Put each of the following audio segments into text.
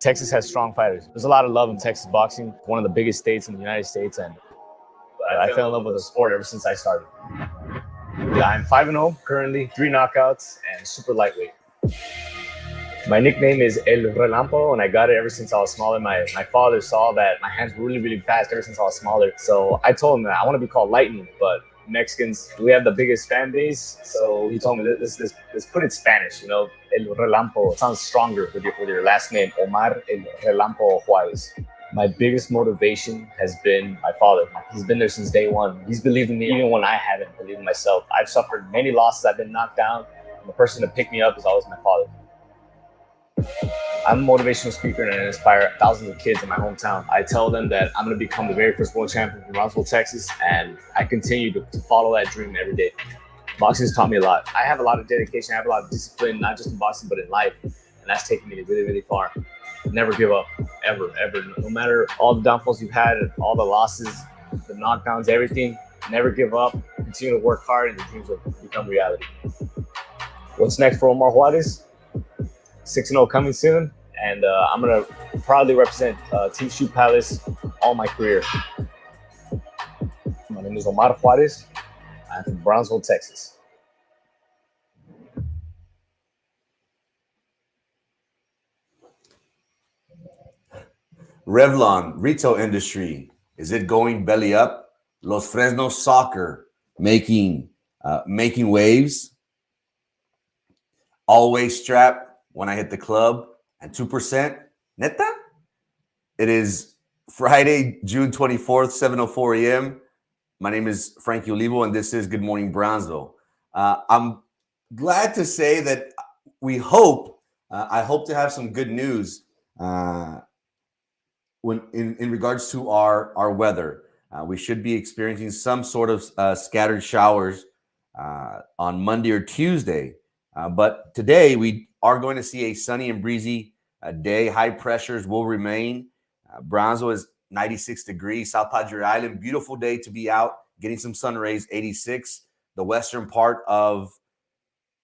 Texas has strong fighters. There's a lot of love in Texas boxing, one of the biggest states in the United States, and I fell in love with the sport ever since I started. Yeah, I'm 5-0 currently, 3 knockouts, and super lightweight. My nickname is El Relampo, and I got it ever since I was smaller. My father saw that my hands were really, really fast ever since I was smaller. So I told him that I want to be called Lightning, but Mexicans, we have the biggest fan base. So he told me, let's put it in Spanish, El Relampo. It sounds stronger with your last name, Omar El Relampo Juarez. My biggest motivation has been my father. He's been there since day one. He's believed in me even when I haven't believed in myself. I've suffered many losses. I've been knocked down. And the person to pick me up is always my father. I'm a motivational speaker and I inspire thousands of kids in my hometown. I tell them that I'm going to become the very first world champion from Brownsville, Texas, and I continue to follow that dream every day. Boxing has taught me a lot. I have a lot of dedication. I have a lot of discipline, not just in boxing, but in life. And that's taken me really, really far. Never give up, ever, ever. No matter all the downfalls you've had, and all the losses, the knockdowns, everything, never give up. Continue to work hard and your dreams will become reality. What's next for Omar Juarez? 6-0 coming soon, and I'm going to proudly represent Team Shoot Palace all my career. My name is Omar Juarez. I'm from Brownsville, Texas. Revlon, retail industry, is it going belly up? Los Fresnos Soccer making waves. Always strapped when I hit the club, and 2%. NETA? It is Friday, June 24th, 7:04 a.m. My name is Frankie Olivo, and this is Good Morning Brownsville. I'm glad to say that I hope to have some good news when in regards to our weather. We should be experiencing some sort of scattered showers on Monday or Tuesday. But today we are going to see a sunny and breezy day. High pressures will remain. Brownsville is 96 degrees. South Padre Island, beautiful day to be out, getting some sun rays, 86. The western part of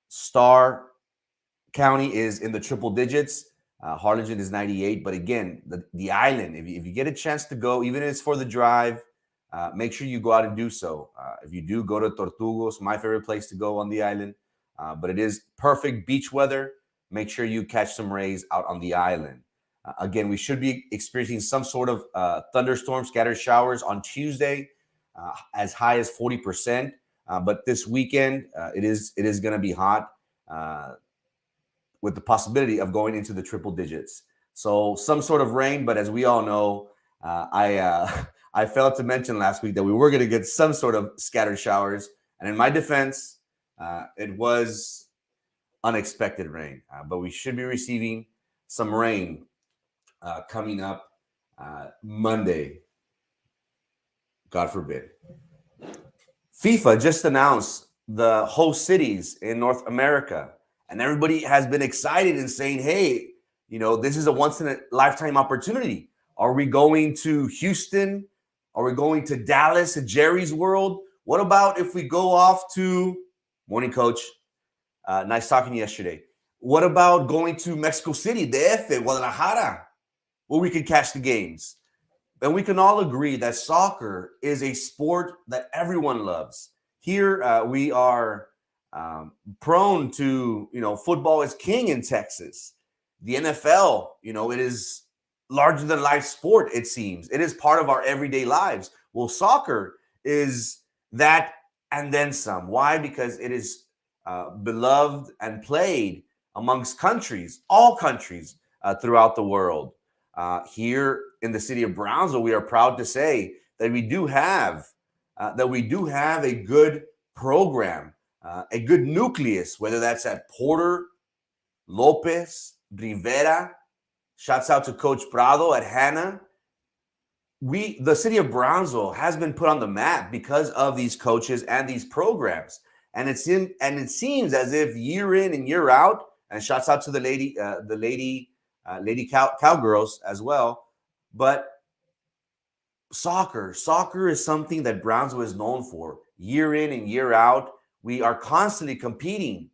Starr County is in the triple digits. Harlingen is 98. But again, the island, if you get a chance to go, even if it's for the drive, make sure you go out and do so. If you do, go to Tortugos, my favorite place to go on the island. But it is perfect beach weather. Make sure you catch some rays out on the island. Again, we should be experiencing some sort of thunderstorms, scattered showers on Tuesday, as high as 40%. But this weekend, it is going to be hot with the possibility of going into the triple digits. So some sort of rain, but as we all know, I failed to mention last week that we were going to get some sort of scattered showers. And in my defense, it was unexpected rain, but we should be receiving some rain coming up Monday. God forbid. FIFA just announced the host cities in North America, and everybody has been excited and saying, hey, this is a once-in-a-lifetime opportunity. Are we going to Houston? Are we going to Dallas at Jerry's World? What about if we go off to Morning, Coach. Nice talking yesterday. What about going to Mexico City, DF, Guadalajara, where we could catch the games? And we can all agree that soccer is a sport that everyone loves. Here, we are prone to, football is king in Texas. The NFL, it is larger than life sport, it seems. It is part of our everyday lives. Well, soccer is that and then some. Why? Because it is beloved and played amongst countries, all countries throughout the world. Here in the city of Brownsville, we are proud to say that we do have a good program, a good nucleus, whether that's at Porter, Lopez, Rivera. Shouts out to Coach Prado at Hanna. The city of Brownsville has been put on the map because of these coaches and these programs. And it seems as if year in and year out, and shouts out to the lady cowgirls as well. But soccer is something that Brownsville is known for. Year in and year out, we are constantly competing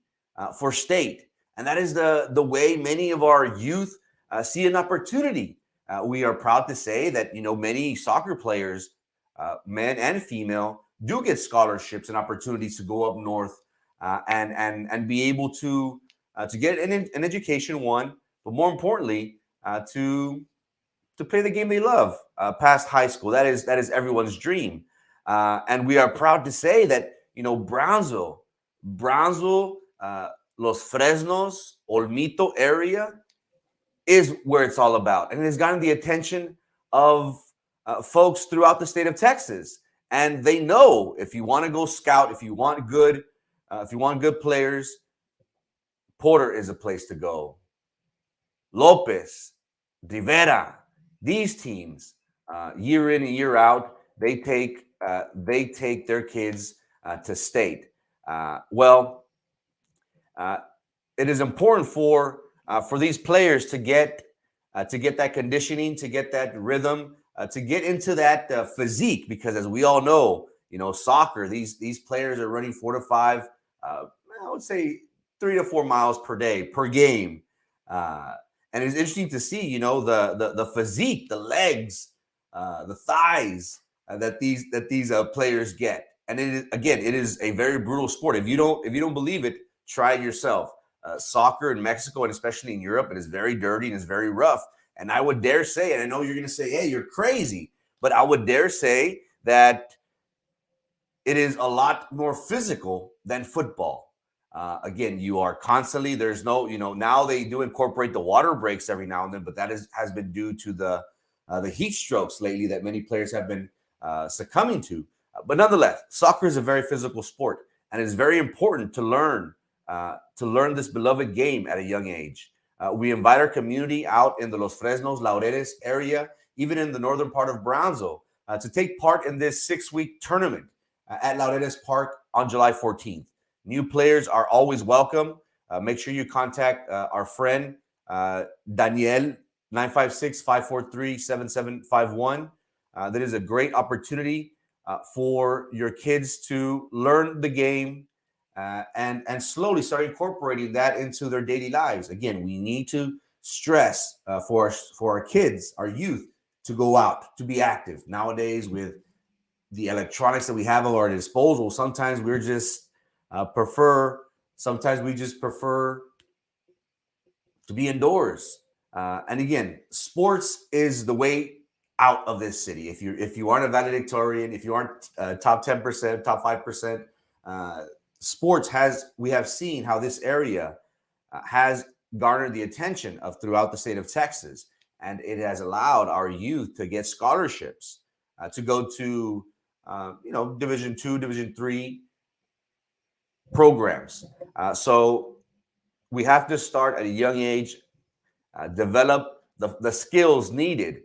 for state. And that is the way many of our youth see an opportunity. We are proud to say that many soccer players, men and female, do get scholarships and opportunities to go up north and be able to get an education, one, but more importantly, to play the game they love past high school. That is everyone's dream, and we are proud to say that Brownsville, Los Fresnos, Olmito area is where it's all about, and it has gotten the attention of folks throughout the state of Texas. And they know if you want to go scout, if you want good players, Porter is a place to go. Lopez, Rivera, these teams, year in and year out, they take their kids to state. Well, it is important for these players to get that conditioning, to get that rhythm, to get into that physique, because as we all know, soccer, these players are running 4 to 5, I would say 3 to 4 miles per day per game. And it's interesting to see, the physique, the legs, the thighs that these players get. And it is a very brutal sport. If you don't believe it, try it yourself. Soccer in Mexico, and especially in Europe, it is very dirty and it's very rough. And I would dare say, and I know you're going to say, "Hey, you're crazy," but I would dare say that it is a lot more physical than football. Again, you are constantly, there's no, now they do incorporate the water breaks every now and then, but that has been due to the heat strokes lately that many players have been succumbing to. But nonetheless, soccer is a very physical sport, and it's very important to learn this beloved game at a young age. We invite our community out in the Los Fresnos, Laureles area, even in the northern part of Brownsville, to take part in this 6-week tournament at Laureles Park on July 14th. New players are always welcome. Make sure you contact our friend Daniel, 956-543-7751. That is a great opportunity for your kids to learn the game and slowly start incorporating that into their daily lives. Again, we need to stress for our kids, our youth, to go out, to be active. Nowadays, with the electronics that we have at our disposal, sometimes we just prefer to be indoors. And again, sports is the way out of this city. If you aren't a valedictorian, if you aren't top 10%, top 5%, we have seen how this area has garnered the attention of throughout the state of Texas, and it has allowed our youth to get scholarships to go to Division II, Division III programs. So we have to start at a young age, develop the skills needed.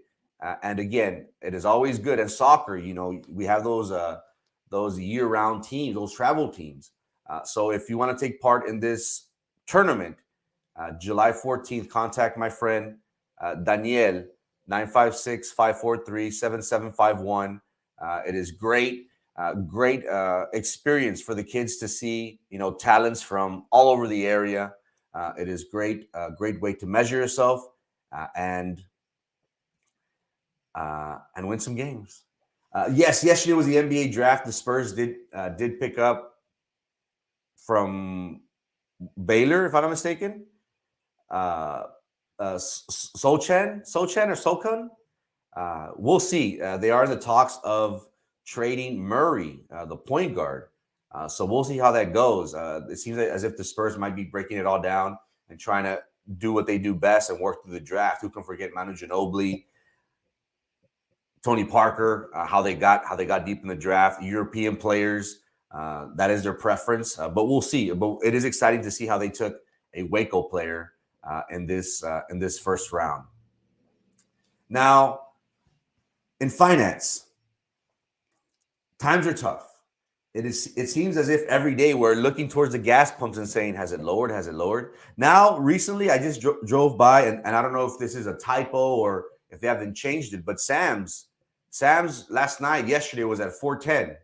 And again, it is always good in soccer. We have those year-round teams, those travel teams. So if you want to take part in this tournament, July 14th, contact my friend Daniel, 956-543-7751. It is great experience for the kids to see, talents from all over the area. It is great way to measure yourself and win some games. Yes, yesterday was the NBA draft. The Spurs did pick up from Baylor, if I'm not mistaken. Sochan or Sokun. We'll see. They are in the talks of trading Murray, the point guard. So we'll see how that goes. It seems as if the Spurs might be breaking it all down and trying to do what they do best and work through the draft. Who can forget Manu Ginobili, Tony Parker, how they got deep in the draft, European players. That is their preference, but we'll see. But it is exciting to see how they took a Waco player in this first round. Now, in finance, times are tough. It seems as if every day we're looking towards the gas pumps and saying, has it lowered? Has it lowered? Now, recently, I just drove by, and I don't know if this is a typo or if they haven't changed it, but Sam's yesterday was at 410.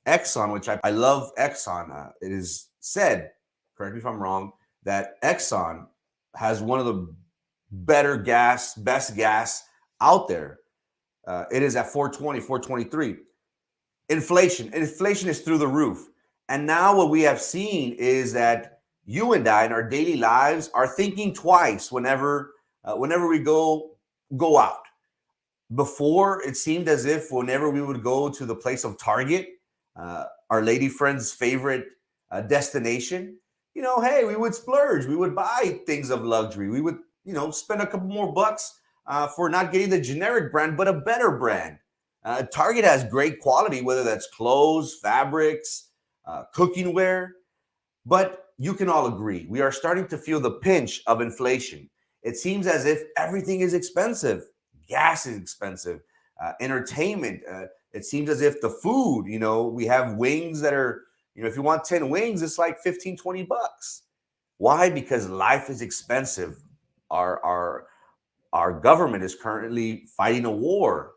Exxon, which I love Exxon. It is said, correct me if I'm wrong, that Exxon has one of the better gas, best gas out there. It is at 420, 423. Inflation is through the roof. And now what we have seen is that you and I in our daily lives are thinking twice whenever we go out. Before, it seemed as if whenever we would go to the place of Target, our lady friend's favorite destination, hey, we would splurge. We would buy things of luxury. We would, spend a couple more bucks for not getting the generic brand, but a better brand. Target has great quality, whether that's clothes, fabrics, cooking wear. But you can all agree, we are starting to feel the pinch of inflation. It seems as if everything is expensive. Gas is expensive. Entertainment. It seems as if the food, we have wings that are, if you want 10 wings, it's like 15, 20 bucks. Why? Because life is expensive. Our government is currently fighting a war,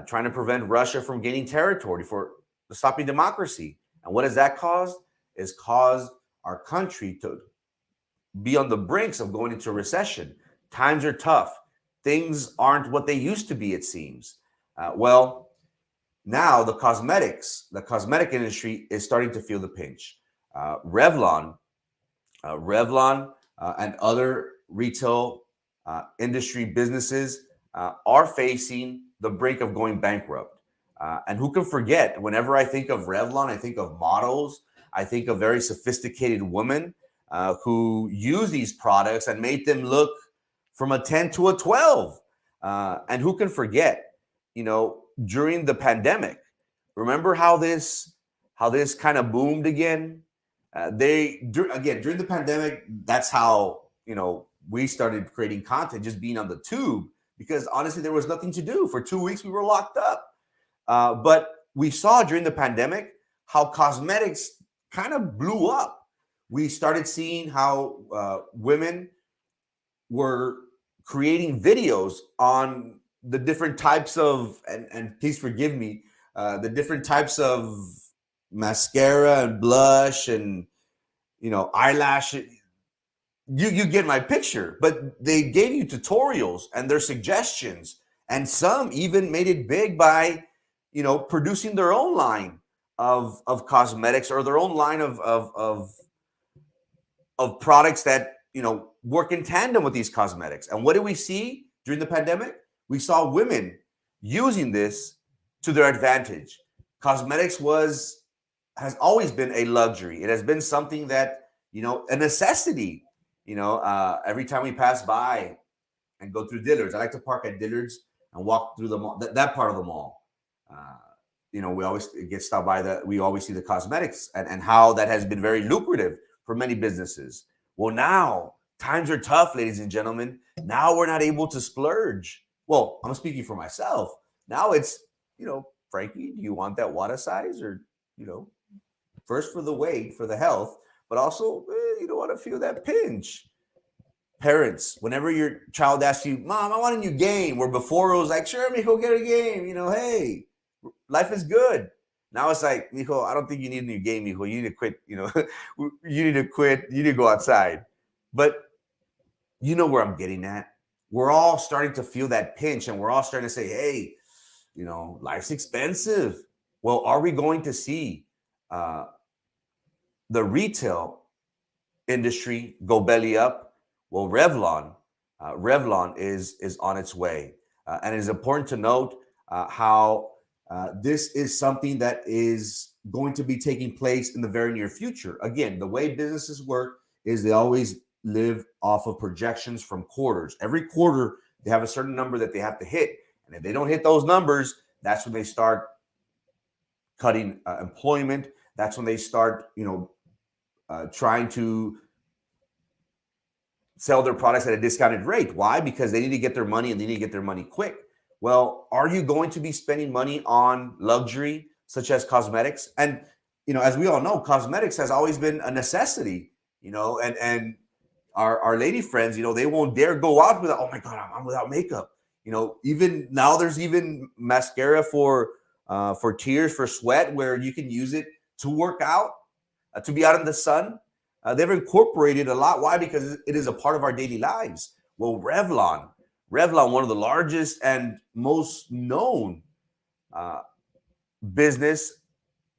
trying to prevent Russia from gaining territory, for stopping democracy. And what has that caused? It's caused our country to be on the brinks of going into recession. Times are tough. Things aren't what they used to be, it seems. Well, now the cosmetic industry is starting to feel the pinch. Revlon, and other retail industry businesses are facing the brink of going bankrupt. And who can forget, whenever I think of Revlon, I think of models, I think of very sophisticated women who use these products and made them look from a 10 to a 12. And who can forget, during the pandemic, remember how this kind of boomed again? During the pandemic, that's how, we started creating content, just being on the tube, because honestly, there was nothing to do. For 2 weeks, we were locked up. But we saw during the pandemic how cosmetics kind of blew up. We started seeing how women were creating videos on the different types of, and please forgive me, the different types of mascara and blush and, eyelash. You get my picture, but they gave you tutorials and their suggestions, and some even made it big by, producing their own line of cosmetics, or their own line of products that, work in tandem with these cosmetics. And what did we see during the pandemic? We saw women using this to their advantage. Cosmetics has always been a luxury. It has been something that, a necessity. Every time we pass by and go through Dillard's, I like to park at Dillard's and walk through the mall, that part of the mall. We always get stopped by that. We always see the cosmetics and how that has been very lucrative for many businesses. Well, now times are tough, ladies and gentlemen. Now we're not able to splurge. Well, I'm speaking for myself. Now it's, Frankie, do you want that water size, or, first for the weight, for the health, but also you don't want to feel that pinch. Parents, whenever your child asks you, Mom, I want a new game, where before it was like, sure, mijo, get a game. Hey, life is good. Now it's like, mijo, I don't think you need a new game, mijo. You need to quit, you need to quit. You need to go outside. But you know where I'm getting at. We're all starting to feel that pinch, and we're all starting to say, hey, life's expensive. Well, are we going to see the retail industry go belly up? Well, Revlon is on its way. And it is important to note how this is something that is going to be taking place in the very near future. Again, the way businesses work is they always live off of projections from quarters. Every quarter, they have a certain number that they have to hit. And if they don't hit those numbers, that's when they start cutting employment. That's when they start, trying to sell their products at a discounted rate. Why? Because they need to get their money, and they need to get their money quick. Well, are you going to be spending money on luxury, such as cosmetics? And, as we all know, cosmetics has always been a necessity, and our lady friends, they won't dare go out without, oh my God, I'm without makeup. Even now there's even mascara for tears, for sweat, where you can use it to work out, to be out in the sun. They've incorporated a lot. Why? Because it is a part of our daily lives. Well, Revlon, one of the largest and most known uh, business,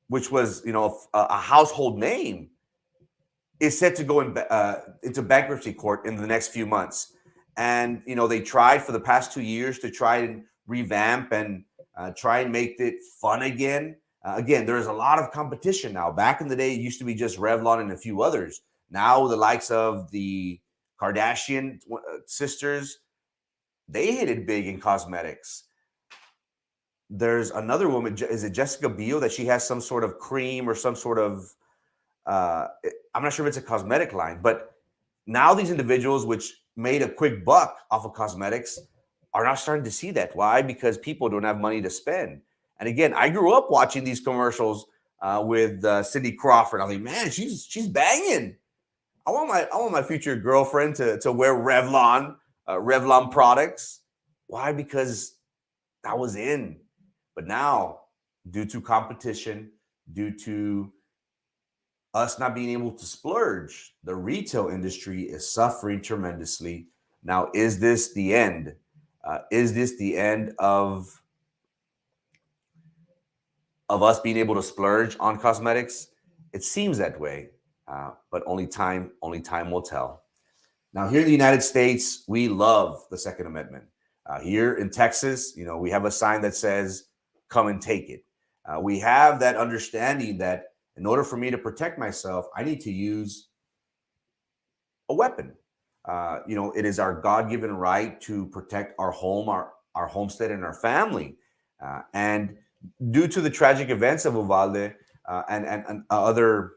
which was a household name, is set to go into bankruptcy court in the next few months. And they tried for the past 2 years to try and revamp and try and make it fun again. Again, there is a lot of competition now. Back in the day, it used to be just Revlon and a few others. Now the likes of the Kardashian sisters, they hit it big in cosmetics. There's another woman, is it Jessica Biel, that she has some sort of cream or some sort of I'm not sure if it's a cosmetic line, but now these individuals, which made a quick buck off of cosmetics, are now starting to see that. Why? Because people don't have money to spend. And again, I grew up watching these commercials with Cindy Crawford. I was like, man, she's banging. I want my future girlfriend to wear Revlon products. Why? Because that was in. But now, due to competition, due to us not being able to splurge, the retail industry is suffering tremendously. Now, is this the end? Is this the end of us being able to splurge on cosmetics? It seems that way, but only time will tell. Now, here in the United States, we love the Second Amendment. Here in Texas, we have a sign that says, "Come and take it." We have that understanding that in order for me to protect myself, I need to use a weapon. It is our God-given right to protect our home, our homestead, and our family. And due to the tragic events of Uvalde and other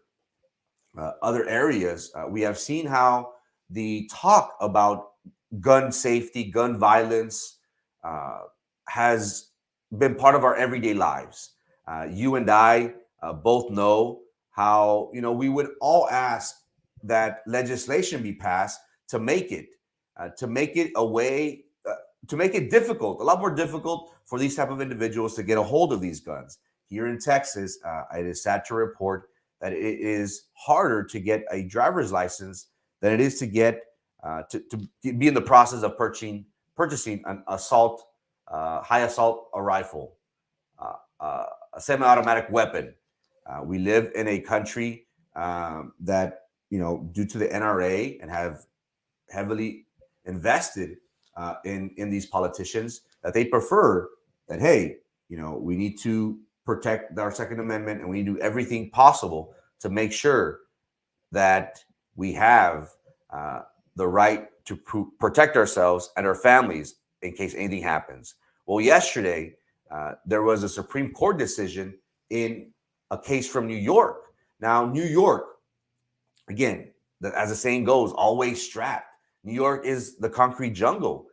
areas, we have seen how the talk about gun safety, gun violence has been part of our everyday lives. You and I both know how we would all ask that legislation be passed to make it a way to make it difficult, a lot more difficult for these type of individuals to get a hold of these guns. Here in Texas, it is sad to report that it is harder to get a driver's license than it is to get to be in the process of purchasing an high assault rifle, a semi-automatic weapon. We live in a country that, due to the NRA, and have heavily invested in these politicians, that they prefer that, hey, we need to protect our Second Amendment, and we need to do everything possible to make sure that we have the right to protect ourselves and our families in case anything happens. Well, yesterday, there was a Supreme Court decision in a case from New York. Now, New York, again, as the saying goes, always strapped. New York is the concrete jungle.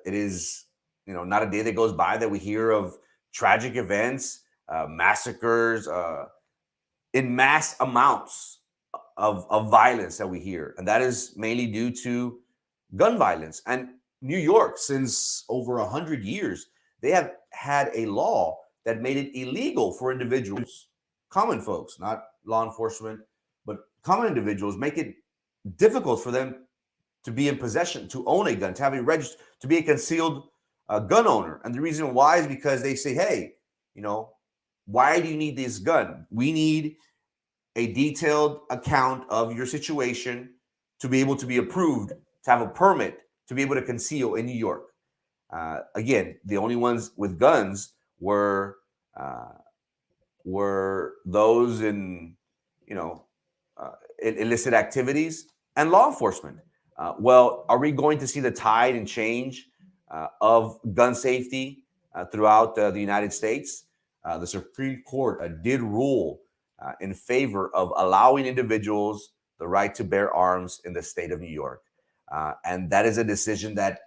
It is, not a day that goes by that we hear of tragic events, massacres, in mass amounts of violence that we hear. And that is mainly due to gun violence. And New York, since over 100 years, they have had a law that made it illegal for individuals, common folks, not law enforcement, but common individuals, make it difficult for them to be in possession, to own a gun, to have a register, to be a concealed gun owner. And the reason why is because they say, hey, why do you need this gun? We need a detailed account of your situation to be able to be approved, to have a permit, to be able to conceal in New York. Again, the only ones with guns were those in, illicit activities and law enforcement. Well, are we going to see the tide and change of gun safety throughout the United States? The Supreme Court did rule in favor of allowing individuals the right to bear arms in the state of New York. And that is a decision that,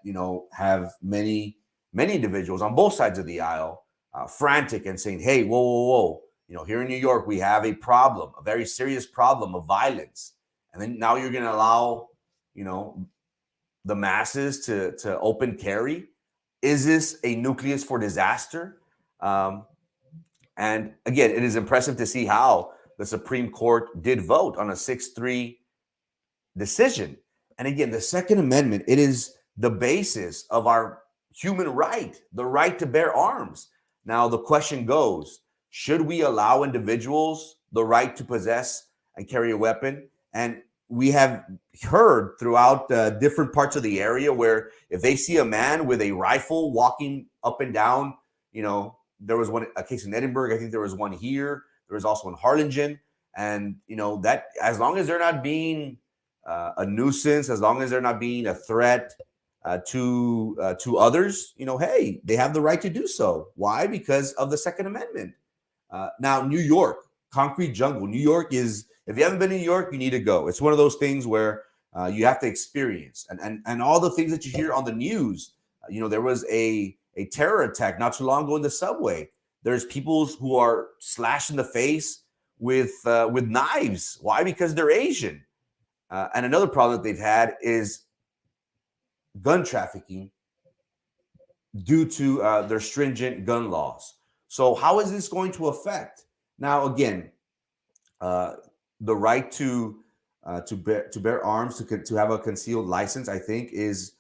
have many individuals on both sides of the aisle frantic and saying, hey, whoa. Here in New York, we have a problem, a very serious problem of violence. And then now you're going to allow, the masses to open carry. Is this a nucleus for disaster? And again, it is impressive to see how the Supreme Court did vote on a 6-3 decision. And again, the Second Amendment, it is the basis of our human right, the right to bear arms. Now, the question goes, should we allow individuals the right to possess and carry a weapon? And we have heard throughout different parts of the area where if they see a man with a rifle walking up and down, there was a case in Edinburgh. I think there was one here. There was also in Harlingen. And, that as long as they're not being a nuisance, as long as they're not being a threat to others, hey, they have the right to do so. Why? Because of the Second Amendment. Now, New York, concrete jungle. New York is, if you haven't been to New York, you need to go. It's one of those things where you have to experience. And all the things that you hear on the news, there was a terror attack not too long ago in the subway. There's people who are slashed in the face with knives. Why? Because they're Asian. And another problem that they've had is gun trafficking due to their stringent gun laws. So how is this going to affect? Now, again, the right to bear arms, to have a concealed license, I think, is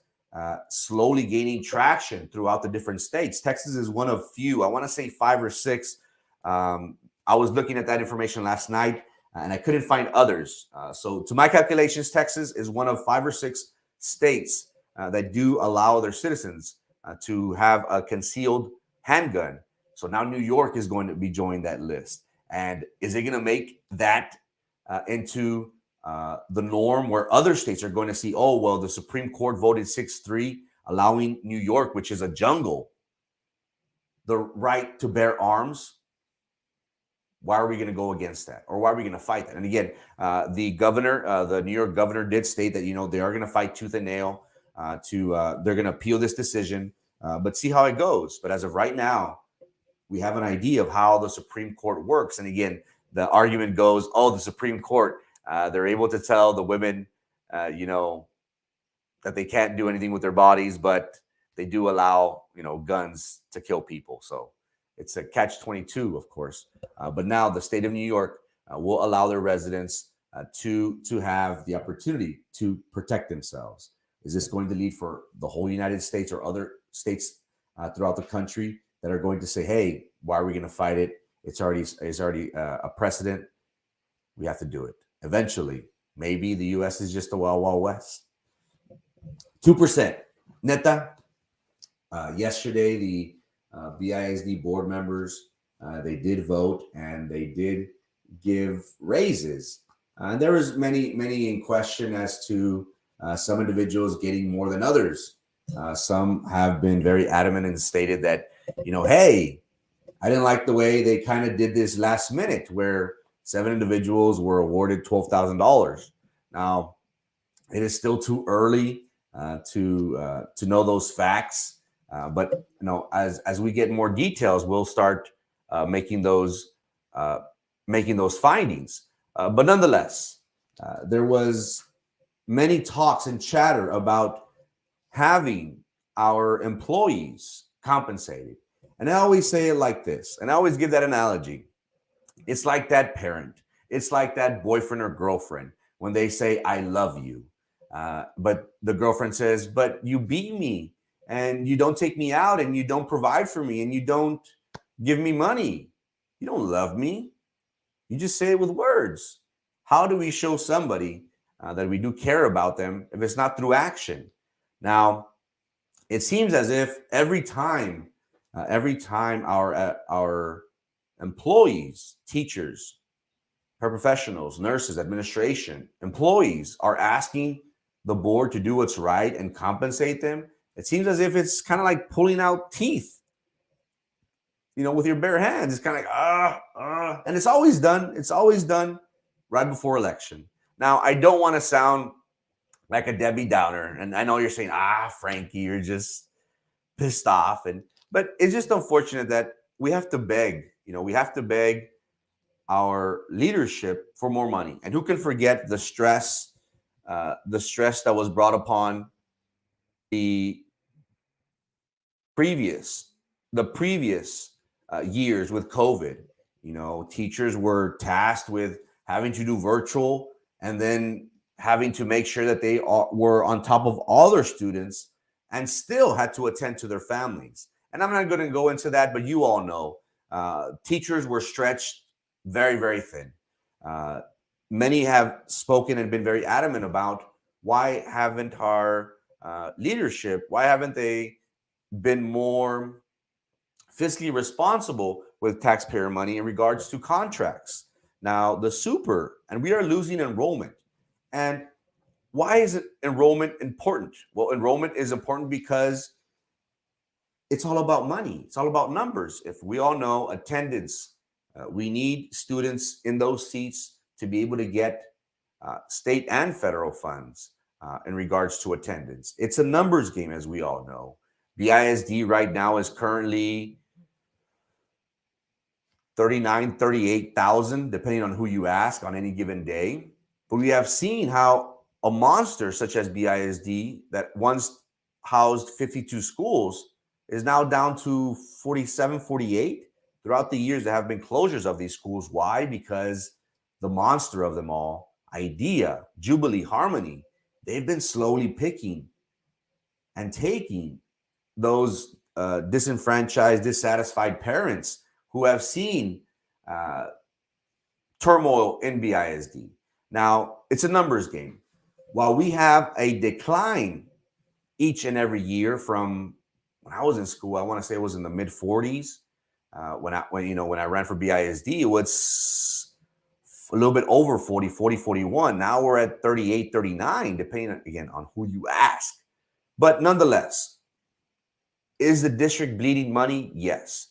slowly gaining traction throughout the different states. Texas is one of few, I want to say 5 or 6. I was looking at that information last night, and I couldn't find others. So to my calculations, Texas is one of 5 or 6 states that do allow their citizens to have a concealed handgun. So now New York is going to be joining that list. And is it going to make that into the norm where other states are going to see, oh, well, the Supreme Court voted 6-3, allowing New York, which is a jungle, the right to bear arms? Why are we going to go against that? Or why are we going to fight that? And again, the governor, the New York governor did state that, they are going to fight tooth and nail they're going to appeal this decision, but see how it goes. But as of right now, we have an idea of how the Supreme Court works. And again, the argument goes, oh, the Supreme Court, they're able to tell the women, that they can't do anything with their bodies, but they do allow, guns to kill people. So it's a catch-22, of course. But now the state of New York will allow their residents to have the opportunity to protect themselves. Is this going to lead for the whole United States or other states throughout the country that are going to say, hey, why are we going to fight it? It's already a precedent. We have to do it. Eventually, maybe the U.S. is just the Wild Wild West. 2%. NETA. Yesterday, the BISD board members, they did vote and they did give raises. And there was many in question as to some individuals getting more than others. Some have been very adamant and stated that, hey, I didn't like the way they kind of did this last minute where 7 individuals were awarded $12,000. Now, it is still too early to know those facts. But as we get more details, we'll start making those findings. But nonetheless, there was many talks and chatter about having our employees compensated. And I always say it like this, and I always give that analogy. It's like that parent. It's like that boyfriend or girlfriend when they say, I love you. But the girlfriend says, but you beat me and you don't take me out and you don't provide for me and you don't give me money. You don't love me. You just say it with words. How do we show somebody that we do care about them if it's not through action? Now, it seems as if every time our employees, teachers, paraprofessionals, nurses, administration, employees are asking the board to do what's right and compensate them, it seems as if it's kind of like pulling out teeth, with your bare hands. It's kind of like, and it's always done right before election. Now, I don't want to sound like a Debbie Downer, and I know you're saying, Frankie, you're just pissed off, but it's just unfortunate that we have to beg, our leadership for more money. And who can forget the stress that was brought upon the previous years with COVID. Teachers were tasked with having to do virtual, and then having to make sure that they were on top of all their students and still had to attend to their families. And I'm not going to go into that, but you all know teachers were stretched very, very thin. Many have spoken and been very adamant about why haven't our leadership, why haven't they been more fiscally responsible with taxpayer money in regards to contracts? Now, the super, and we are losing enrollment. And why is enrollment important? Well, enrollment is important because it's all about money. It's all about numbers. If we all know attendance, we need students in those seats to be able to get state and federal funds in regards to attendance. It's a numbers game, as we all know. The ISD right now is currently 38,000, depending on who you ask on any given day. But we have seen how a monster such as BISD that once housed 52 schools is now down to 47, 48. Throughout the years, there have been closures of these schools. Why? Because the monster of them all, Idea, Jubilee, Harmony, they've been slowly picking and taking those disenfranchised, dissatisfied parents who have seen turmoil in BISD. Now, it's a numbers game. While we have a decline each and every year from when I was in school, I want to say it was in the mid 40s. When I ran for BISD, it was a little bit over 40, 41. Now we're at 38, 39, depending again on who you ask. But nonetheless, is the district bleeding money? Yes.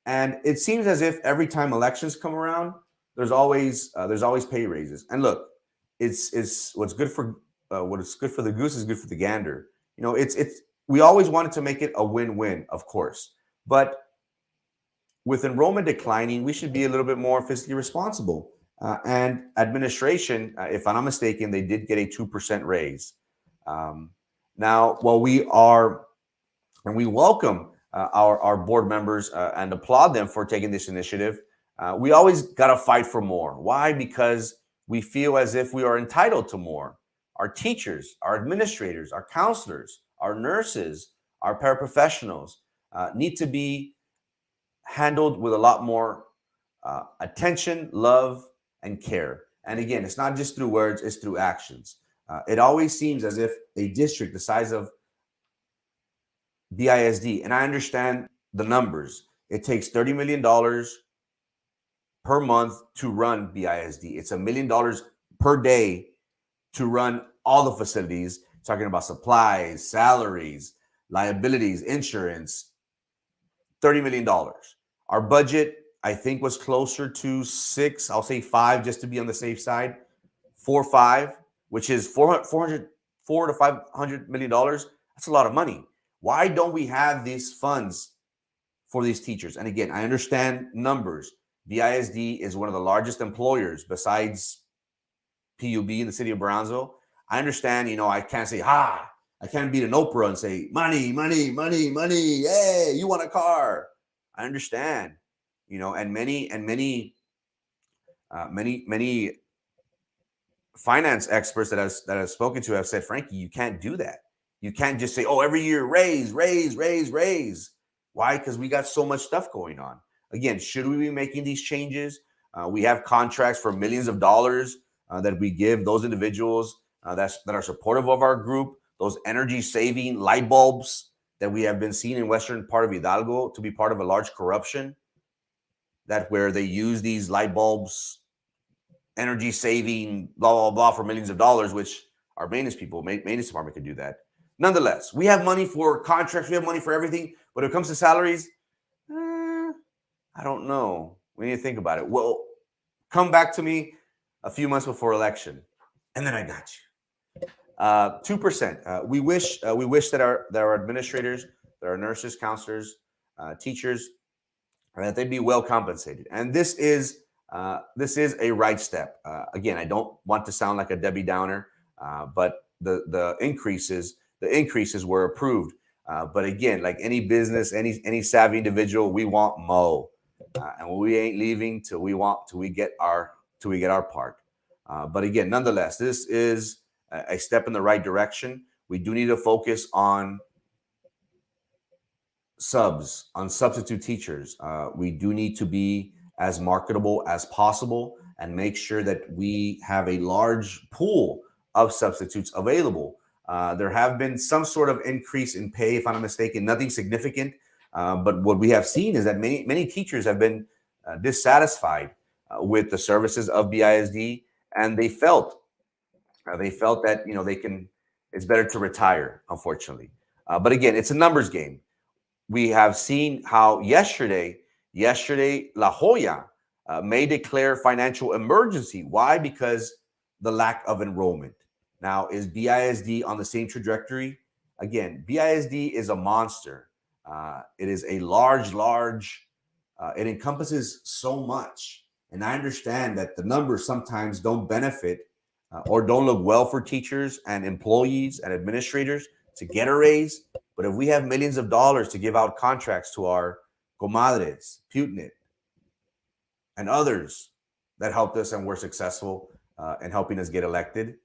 And it seems as if every time elections come around, there's always pay raises. And look, it's what's good for the goose is good for the gander. You know, it's we always wanted to make it a win-win, of course. But with enrollment declining, we should be a little bit more fiscally responsible. And administration, if I'm not mistaken, they did get a 2% raise. Now, while we welcome our board members and applaud them for taking this initiative, we always got to fight for more. Why? Because we feel as if we are entitled to more. Our teachers, our administrators, our counselors, our nurses, our paraprofessionals need to be handled with a lot more attention, love, and care. And again, it's not just through words, it's through actions. It always seems as if a district the size of BISD, and I understand the numbers, it takes $30 million per month to run BISD. It's $1 million per day to run all the facilities, talking about supplies, salaries, liabilities, insurance, $30 million. Our budget, I think, was closer to 6, I'll say 5, just to be on the safe side, 4 or 5, which is $400 to $500 million. That's a lot of money. Why don't we have these funds for these teachers? And again, I understand numbers. BISD is one of the largest employers besides PUB in the city of Brownsville. I understand, I can't say, I can't beat an Oprah and say, money, money, money, money. Hey, you want a car? I understand, and many finance experts that I've spoken to have said, Frankie, you can't do that. You can't just say, every year raise. Why? Because we got so much stuff going on. Again, should we be making these changes? We have contracts for millions of dollars that we give those individuals that are supportive of our group, those energy-saving light bulbs that we have been seeing in western part of Hidalgo to be part of a large corruption, that where they use these light bulbs, energy-saving, blah, blah, blah, for millions of dollars, which our maintenance department could do that. Nonetheless, we have money for contracts, we have money for everything, but when it comes to salaries, I don't know. We need to think about it. Well, come back to me a few months before election, and then I got you. 2%. We wish that our administrators, that our nurses, counselors, teachers, that they'd be well compensated. And this is a right step. Again, I don't want to sound like a Debbie Downer, but the increases were approved. But again, like any business, any savvy individual, we want more, and we ain't leaving till we get our part. But again, nonetheless, this is a step in the right direction. We do need to focus on subs, on substitute teachers. We do need to be as marketable as possible and make sure that we have a large pool of substitutes available. There have been some sort of increase in pay, if I'm not mistaken, nothing significant. But what we have seen is that many teachers have been dissatisfied with the services of BISD, and they felt that it's better to retire, unfortunately. But again, it's a numbers game. We have seen how yesterday La Jolla may declare financial emergency. Why? Because the lack of enrollment. Now, is BISD on the same trajectory? Again, BISD is a monster. It is a large, it encompasses so much. And I understand that the numbers sometimes don't benefit or don't look well for teachers and employees and administrators to get a raise. But if we have millions of dollars to give out contracts to our comadres, Putinit, and others that helped us and were successful in helping us get elected,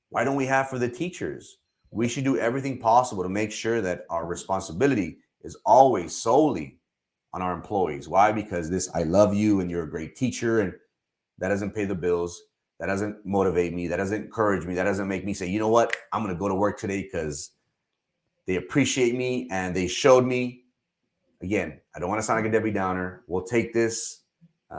why don't we have for the teachers? We should do everything possible to make sure that our responsibility is always solely on our employees. Why? Because this, I love you and you're a great teacher, and that doesn't pay the bills. That doesn't motivate me. That doesn't encourage me. That doesn't make me say, you know what, I'm going to go to work today because they appreciate me and they showed me. Again, I don't want to sound like a Debbie Downer. We'll take this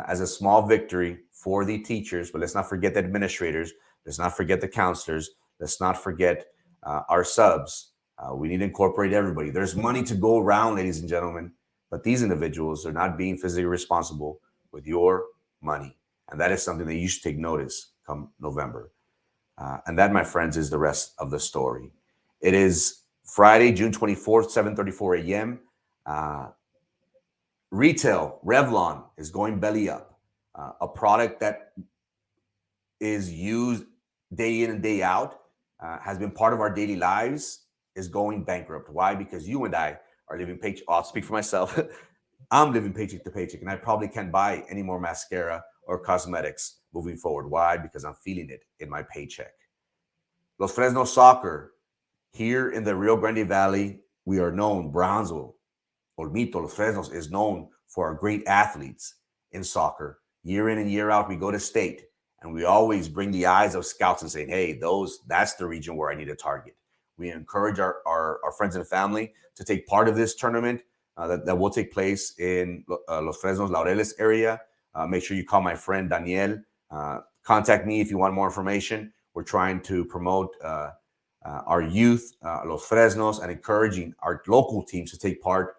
as a small victory for the teachers, but let's not forget the administrators. Let's not forget the counselors. Let's not forget our subs. We need to incorporate everybody. There's money to go around, ladies and gentlemen, but these individuals are not being physically responsible with your money. And that is something that you should take notice come November. And that, my friends, is the rest of the story. It is Friday, June 24th, 7:34 a.m. Retail, Revlon is going belly up. A product that is used day in and day out, has been part of our daily lives, is going bankrupt. Why? Because you and I are living paycheck. I'll speak for myself. I'm living paycheck to paycheck, and I probably can't buy any more mascara or cosmetics moving forward. Why? Because I'm feeling it in my paycheck. Los Fresnos Soccer, here in the Rio Grande Valley, we are known, Brownsville, Olmito, Los Fresnos is known for our great athletes in soccer. Year in and year out, we go to state, and we always bring the eyes of scouts and say, hey, that's the region where I need to target. We encourage our friends and family to take part of this tournament that will take place in Los Fresnos, Laureles area. Make sure you call my friend Daniel. Contact me if you want more information. We're trying to promote our youth, Los Fresnos, and encouraging our local teams to take part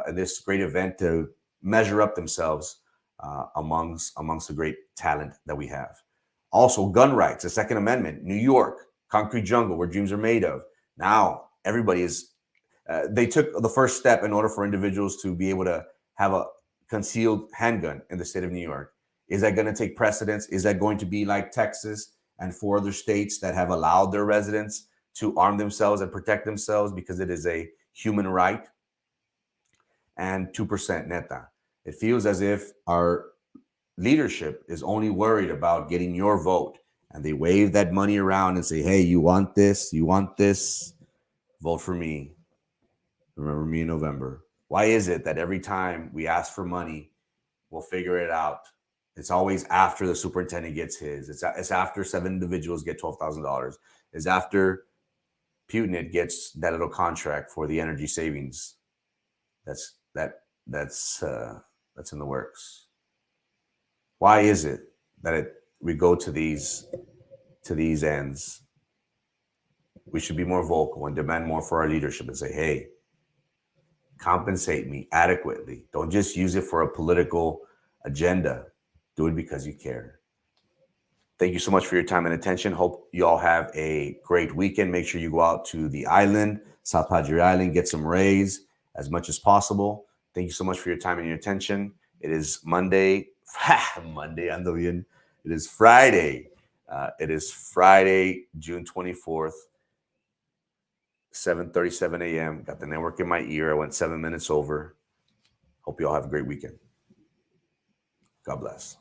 in this great event to measure up themselves amongst the great talent that we have. Also, gun rights, the Second Amendment, New York, concrete jungle where dreams are made of. Now, everybody is, they took the first step in order for individuals to be able to have a concealed handgun in the state of New York. Is that going to take precedence? Is that going to be like Texas and 4 other states that have allowed their residents to arm themselves and protect themselves because it is a human right? And 2% NETA. It feels as if our leadership is only worried about getting your vote, and they wave that money around and say, hey, you want this? You want this? Vote for me. Remember me in November. Why is it that every time we ask for money, we'll figure it out? It's always after the superintendent gets his. It's after 7 individuals get $12,000. It's after Putinit gets that little contract for the energy savings. That's in the works. Why is it that we go to these ends? We should be more vocal and demand more for our leadership and say, hey, compensate me adequately. Don't just use it for a political agenda. Do it because you care. Thank you so much for your time and attention. Hope you all have a great weekend. Make sure you go out to the island, South Padre Island, get some rays as much as possible. Thank you so much for your time and your attention. It is Monday, ando bien. It is Friday. June 24th, 7:37 a.m. Got the network in my ear. I went 7 minutes over. Hope you all have a great weekend. God bless.